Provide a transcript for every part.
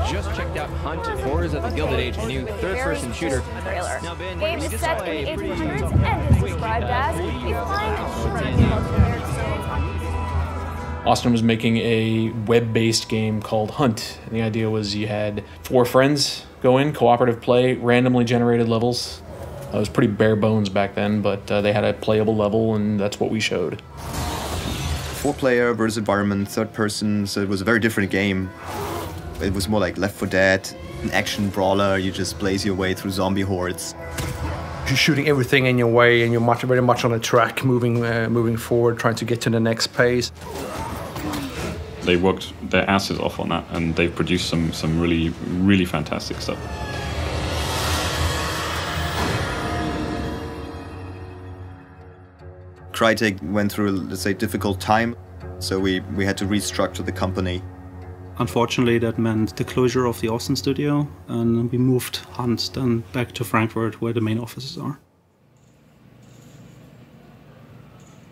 just checked out Hunt, Horrors of the Gilded Age, a new third-person shooter. Trailer. Ben, Game is set in the 1800s and is described as a fine assurance multiplayer experience on Austin was making a web-based game called Hunt, and the idea was you had 4 friends go in, cooperative play, randomly generated levels. It was pretty bare bones back then, but they had a playable level, and that's what we showed. 4-player versus environment, third person, so it was a very different game. It was more like Left 4 Dead, an action brawler, you just blaze your way through zombie hordes. You're shooting everything in your way, and you're very much on a track, moving forward, trying to get to the next pace. They worked their asses off on that, and they've produced some really, really fantastic stuff. Crytek went through, let's say, difficult time, so we had to restructure the company. Unfortunately, that meant the closure of the Austin studio, and we moved Hunt then back to Frankfurt, where the main offices are.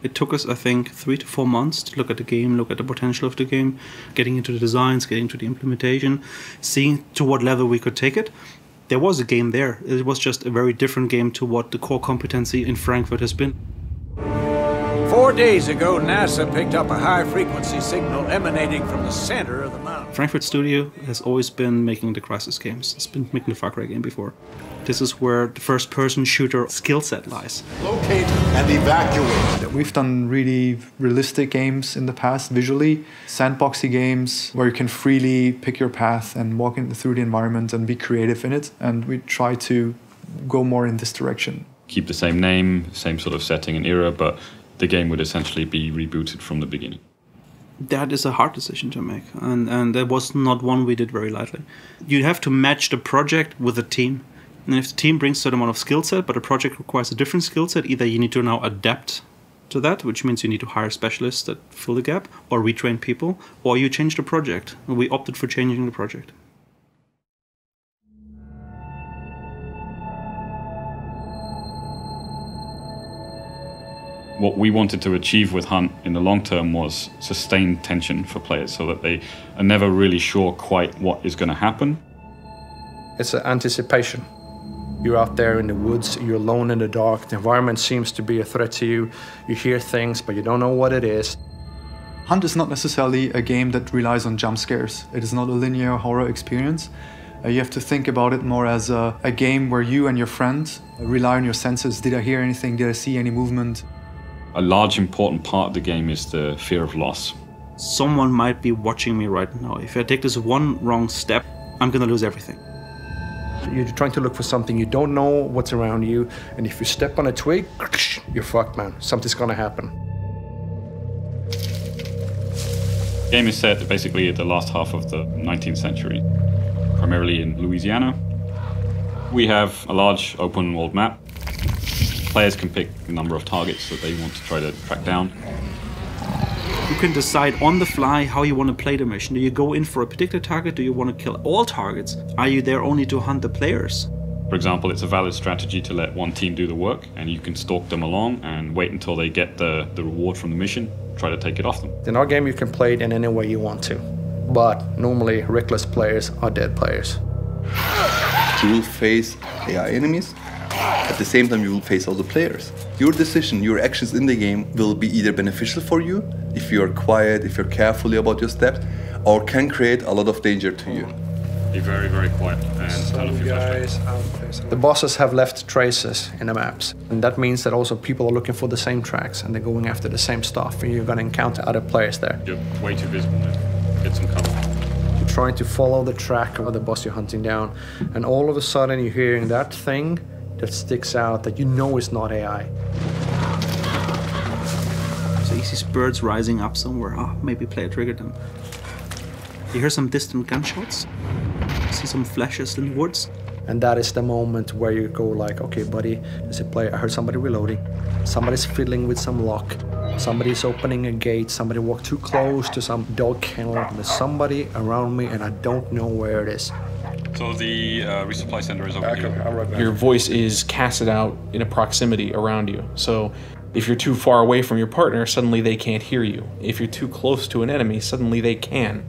It took us, I think, 3 to 4 months to look at the game, look at the potential of the game, getting into the designs, getting into the implementation, seeing to what level we could take it. There was a game there. It was just a very different game to what the core competency in Frankfurt has been. 4 days ago, NASA picked up a high-frequency signal emanating from the center of the mountain. Frankfurt Studio has always been making the Crysis games. It's been making the Far Cry game before. This is where the first-person shooter skill set lies. Locate and evacuate. We've done really realistic games in the past, visually. Sandboxy games where you can freely pick your path and walk through the environment and be creative in it. And we try to go more in this direction. Keep the same name, same sort of setting and era, but the game would essentially be rebooted from the beginning. That is a hard decision to make, and that was not one we did very lightly. You have to match the project with the team. And if the team brings a certain amount of skill set, but the project requires a different skill set, either you need to now adapt to that, which means you need to hire specialists that fill the gap, or retrain people, or you change the project. And we opted for changing the project. What we wanted to achieve with Hunt in the long term was sustained tension for players so that they are never really sure quite what is going to happen. It's an anticipation. You're out there in the woods, you're alone in the dark, the environment seems to be a threat to you, you hear things but you don't know what it is. Hunt is not necessarily a game that relies on jump scares. It is not a linear horror experience. You have to think about it more as a game where you and your friend rely on your senses. Did I hear anything? Did I see any movement? A large important part of the game is the fear of loss. Someone might be watching me right now. If I take this one wrong step, I'm gonna lose everything. You're trying to look for something, you don't know what's around you, and if you step on a twig, you're fucked, man. Something's gonna happen. The game is set basically at the last half of the 19th century, primarily in Louisiana. We have a large open world map. Players can pick a number of targets that they want to try to track down. You can decide on the fly how you want to play the mission. Do you go in for a particular target? Do you want to kill all targets? Are you there only to hunt the players? For example, it's a valid strategy to let one team do the work, and you can stalk them along and wait until they get the reward from the mission, try to take it off them. In our game you can play it in any way you want to, but normally reckless players are dead players. You will face AI enemies. At the same time, you will face other players. Your decision, your actions in the game will be either beneficial for you, if you are quiet, if you're carefully about your steps, or can create a lot of danger to you. Be very, very quiet and tell if you're frustrated. The bosses have left traces in the maps, and that means that also people are looking for the same tracks and they're going after the same stuff, and you're going to encounter other players there. You're way too visible now. Get some cover. You're trying to follow the track of the boss you're hunting down, and all of a sudden you're hearing that thing that sticks out that you know is not AI. So you see birds rising up somewhere. Maybe player triggered them. You hear some distant gunshots. You see some flashes in the woods. And that is the moment where you go like, okay, buddy, there's a player. I heard somebody reloading. Somebody's fiddling with some lock. Somebody's opening a gate. Somebody walked too close to some dog kennel. There's somebody around me and I don't know where it is. So the resupply center is over here. Your voice is casted out in a proximity around you. So if you're too far away from your partner, suddenly they can't hear you. If you're too close to an enemy, suddenly they can.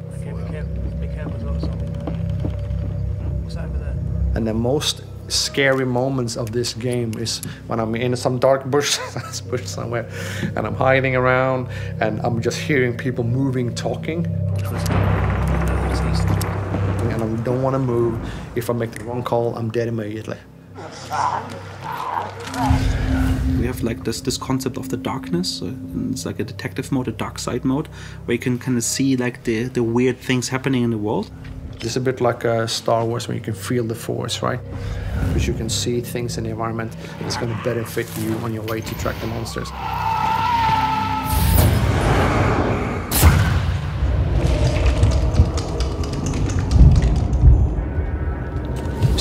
And the most scary moments of this game is when I'm in some dark bush, bush somewhere, and I'm hiding around, and I'm just hearing people moving, talking. And I don't want to move. If I make the wrong call, I'm dead immediately. We have like this concept of the darkness. It's like a detective mode, a dark side mode, where you can kind of see like the weird things happening in the world. It's a bit like Star Wars, when you can feel the Force, right? Because you can see things in the environment. It's going to benefit you on your way to track the monsters.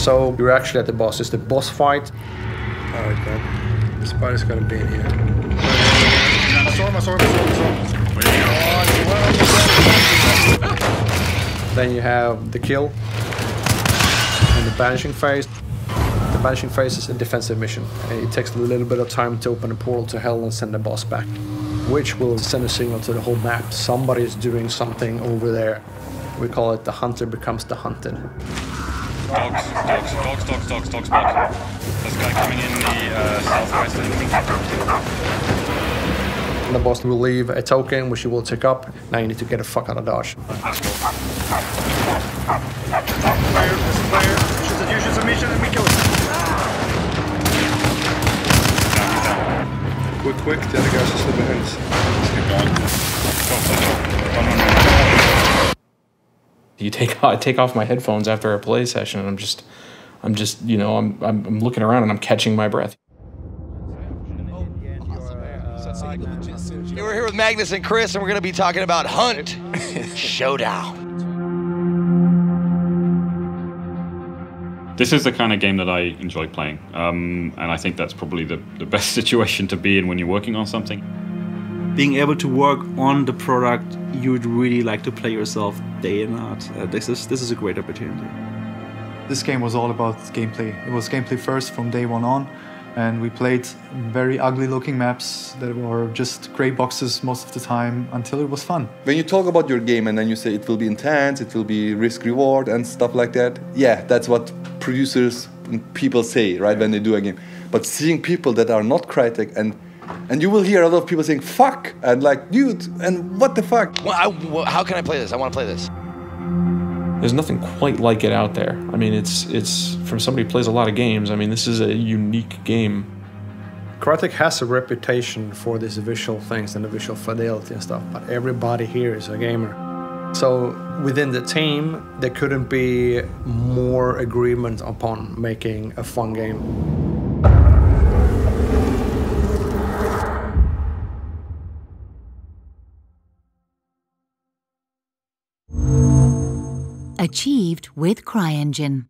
So you're actually at the boss. It's the boss fight. All right, then. The spider's gonna be in here. Then you have the kill and the banishing phase. The banishing phase is a defensive mission. It takes a little bit of time to open a portal to hell and send the boss back, which will send a signal to the whole map. Somebody is doing something over there. We call it the hunter becomes the hunted. Dogs, back. There's a guy coming in the southwest. And the boss will leave a token, which you will take up. Now you need to get the fuck out of dodge. Let's go. You should submission and we kill him. Quick, the other guys are still behind us. Let's keep going. Go. Run. You take off my headphones after a play session, and I'm just, you know, I'm looking around and I'm catching my breath. We're here with Magnus and Chris, and we're going to be talking about Hunt Showdown. This is the kind of game that I enjoy playing, and I think that's probably the best situation to be in when you're working on something. Being able to work on the product you would really like to play yourself day in and out. This is a great opportunity. This game was all about gameplay. It was gameplay first from day one on, and we played very ugly looking maps that were just grey boxes most of the time until it was fun. When you talk about your game and then you say it will be intense, it will be risk-reward and stuff like that, yeah, that's what producers and people say, right, when they do a game. But seeing people that are not critic and you will hear a lot of people saying, fuck, and like, dude, and what the fuck? Well, how can I play this? I want to play this. There's nothing quite like it out there. I mean, it's from somebody who plays a lot of games. I mean, this is a unique game. Crytek has a reputation for these visual things and the visual fidelity and stuff, but everybody here is a gamer. So within the team, there couldn't be more agreement upon making a fun game. Achieved with CryEngine.